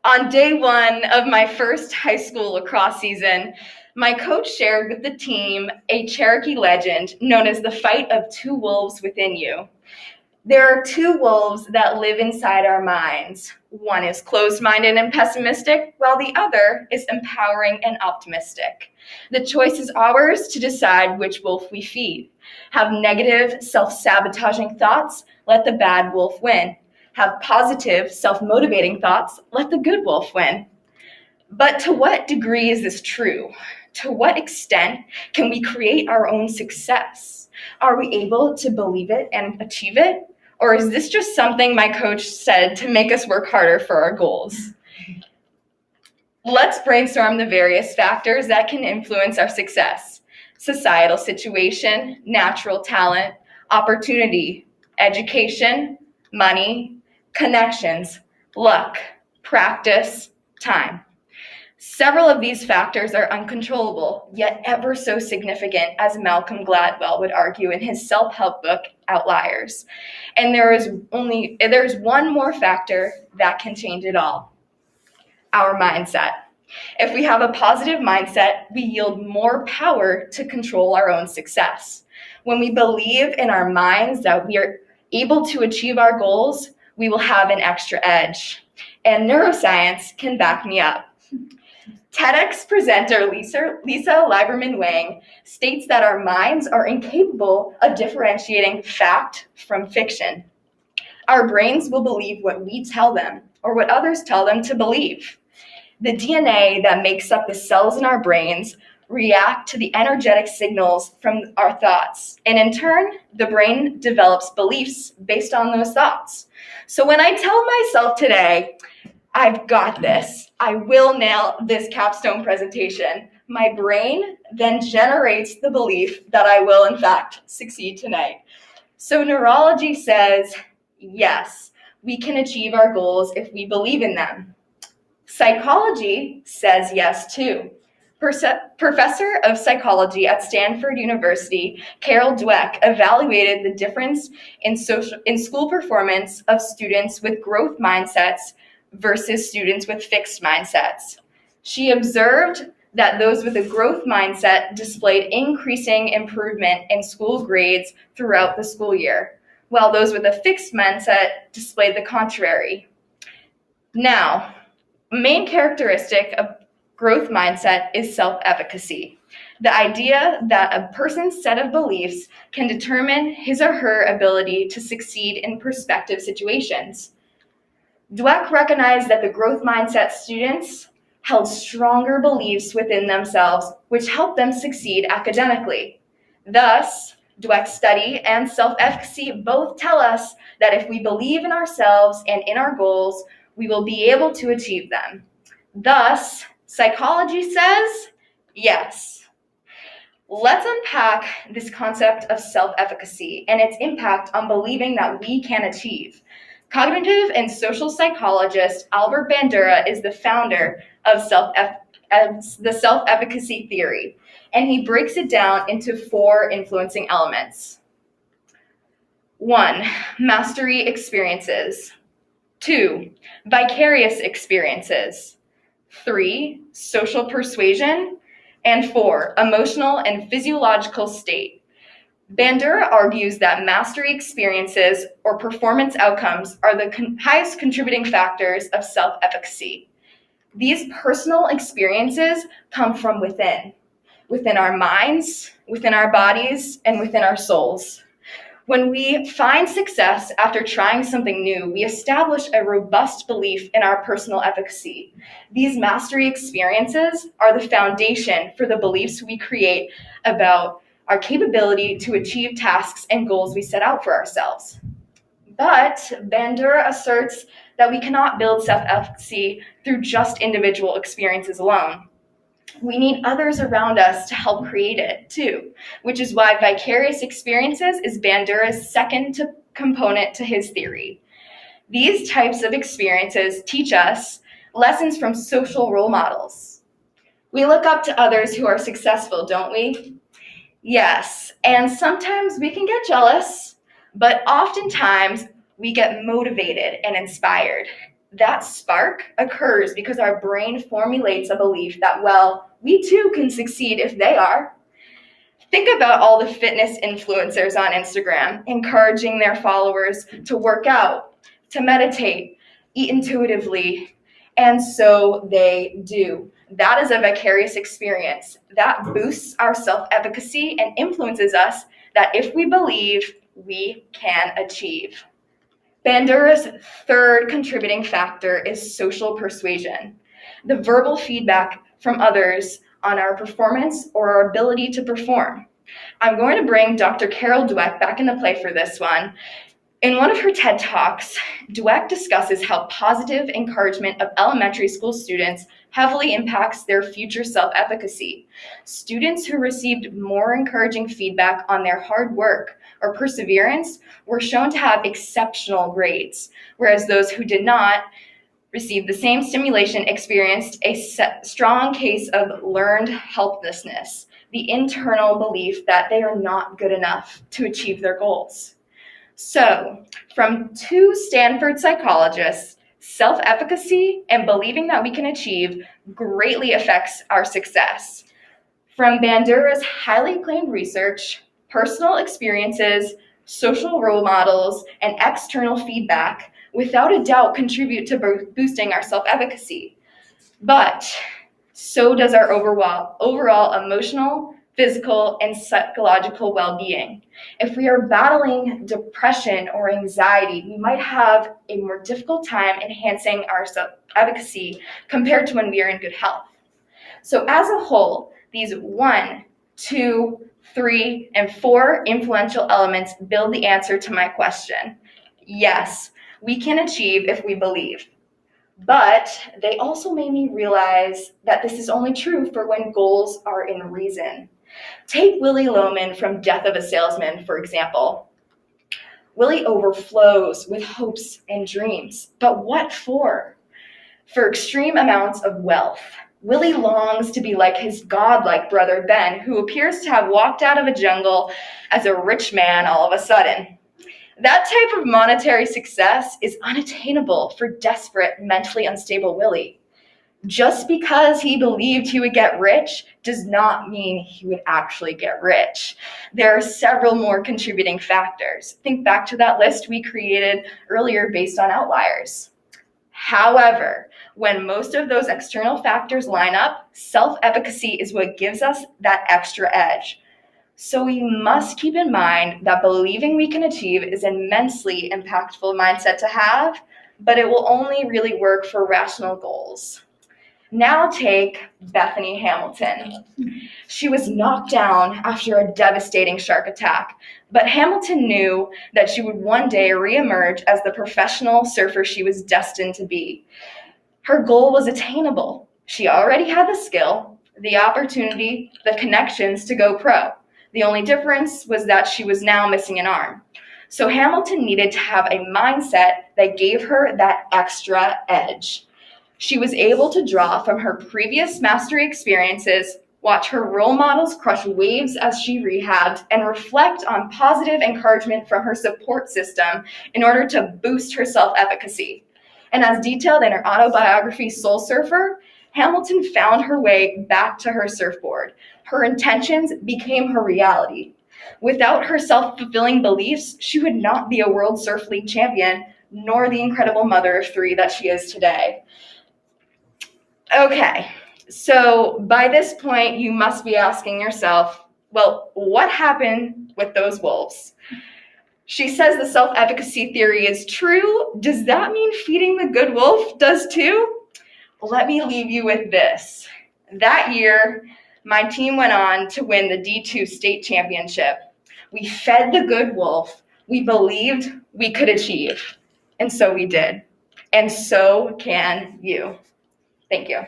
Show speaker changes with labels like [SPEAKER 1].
[SPEAKER 1] On day one of my first high school lacrosse season, my coach shared with the team a Cherokee legend known as the fight of two wolves within you. There are two wolves that live inside our minds. One is closed-minded and pessimistic, while the other is empowering and optimistic. The choice is ours to decide which wolf we feed. Have negative, self-sabotaging thoughts, let the bad wolf win. Have positive, self-motivating thoughts, let the good wolf win. But to what degree is this true? To what extent can we create our own success? Are we able to believe it and achieve it? Or is this just something my coach said to make us work harder for our goals? Let's brainstorm the various factors that can influence our success. Societal situation, natural talent, opportunity, education, money, connections, luck, practice, time. Several of these factors are uncontrollable, yet ever so significant, as Malcolm Gladwell would argue in his self-help book, Outliers. And there's one more factor that can change it all: our mindset. If we have a positive mindset, we yield more power to control our own success. When we believe in our minds that we are able to achieve our goals, we will have an extra edge. And neuroscience can back me up. TEDx presenter Lisa Lieberman-Wang states that our minds are incapable of differentiating fact from fiction. Our brains will believe what we tell them or what others tell them to believe. The DNA that makes up the cells in our brains react to the energetic signals from our thoughts, and in turn, the brain develops beliefs based on those thoughts. So when I tell myself today, I've got this, I will nail this capstone presentation, my brain then generates the belief that I will, in fact, succeed tonight. So neurology says, yes, we can achieve our goals if we believe in them. Psychology says yes, too. Professor of psychology at Stanford University, Carol Dweck, evaluated the difference in school performance of students with growth mindsets versus students with fixed mindsets. She observed that those with a growth mindset displayed increasing improvement in school grades throughout the school year, while those with a fixed mindset displayed the contrary. Now, a main characteristic of growth mindset is self-efficacy, the idea that a person's set of beliefs can determine his or her ability to succeed in prospective situations. Dweck recognized that the growth mindset students held stronger beliefs within themselves, which helped them succeed academically. Thus, Dweck's study and self-efficacy both tell us that if we believe in ourselves and in our goals, we will be able to achieve them. Thus, psychology says yes. Let's unpack this concept of self-efficacy and its impact on believing that we can achieve. Cognitive and social psychologist Albert Bandura is the founder of the self-efficacy theory, and he breaks it down into 4 influencing elements. 1, mastery experiences. 2, vicarious experiences. 3, social persuasion. And 4, emotional and physiological state. Bandura argues that mastery experiences or performance outcomes are the highest contributing factors of self-efficacy. These personal experiences come from within our minds, within our bodies, and within our souls. When we find success after trying something new, we establish a robust belief in our personal efficacy. These mastery experiences are the foundation for the beliefs we create about our capability to achieve tasks and goals we set out for ourselves. But Bandura asserts that we cannot build self-efficacy through just individual experiences alone. We need others around us to help create it too, which is why vicarious experiences is Bandura's second component to his theory. These types of experiences teach us lessons from social role models. We look up to others who are successful, don't we? Yes, and sometimes we can get jealous, but oftentimes we get motivated and inspired. That spark occurs because our brain formulates a belief that, well, we too can succeed if they are. Think about all the fitness influencers on Instagram encouraging their followers to work out, to meditate, eat intuitively, and so they do. That is a vicarious experience that boosts our self-efficacy and influences us that if we believe, we can achieve. Bandura's third contributing factor is social persuasion, the verbal feedback from others on our performance or our ability to perform. I'm going to bring Dr. Carol Dweck back into play for this one. In one of her TED Talks, Dweck discusses how positive encouragement of elementary school students heavily impacts their future self-efficacy. Students who received more encouraging feedback on their hard work or perseverance were shown to have exceptional grades, whereas those who did not receive the same stimulation experienced a strong case of learned helplessness, the internal belief that they are not good enough to achieve their goals. So, from two Stanford psychologists, self-efficacy and believing that we can achieve greatly affects our success. From Bandura's highly acclaimed research, personal experiences, social role models, and external feedback without a doubt contribute to boosting our self-efficacy. But so does our overall emotional, physical, and psychological well-being. If we are battling depression or anxiety, we might have a more difficult time enhancing our self-efficacy compared to when we are in good health. So as a whole, these 1, 2, 3, and 4 influential elements build the answer to my question. Yes, we can achieve if we believe. But they also made me realize that this is only true for when goals are in reason. Take Willy Loman from Death of a Salesman, for example. Willy overflows with hopes and dreams, but what for? For extreme amounts of wealth. Willy longs to be like his godlike brother Ben, who appears to have walked out of a jungle as a rich man all of a sudden. That type of monetary success is unattainable for desperate, mentally unstable Willy. Just because he believed he would get rich does not mean he would actually get rich. There are several more contributing factors. Think back to that list we created earlier based on outliers. However, when most of those external factors line up, self-efficacy is what gives us that extra edge. So we must keep in mind that believing we can achieve is an immensely impactful mindset to have, but it will only really work for rational goals. Now take Bethany Hamilton. She was knocked down after a devastating shark attack, but Hamilton knew that she would one day reemerge as the professional surfer she was destined to be. Her goal was attainable. She already had the skill, the opportunity, the connections to go pro. The only difference was that she was now missing an arm. So Hamilton needed to have a mindset that gave her that extra edge. She was able to draw from her previous mastery experiences, watch her role models crush waves as she rehabbed, and reflect on positive encouragement from her support system in order to boost her self-efficacy. And as detailed in her autobiography, Soul Surfer, Hamilton found her way back to her surfboard. Her intentions became her reality. Without her self-fulfilling beliefs, she would not be a World Surf League champion, nor the incredible mother of 3 that she is today. Okay, so by this point, you must be asking yourself, well, what happened with those wolves? She says the self-efficacy theory is true. Does that mean feeding the good wolf does too? Let me leave you with this. That year, my team went on to win the D2 state championship. We fed the good wolf. We believed we could achieve. And so we did. And so can you. Thank you.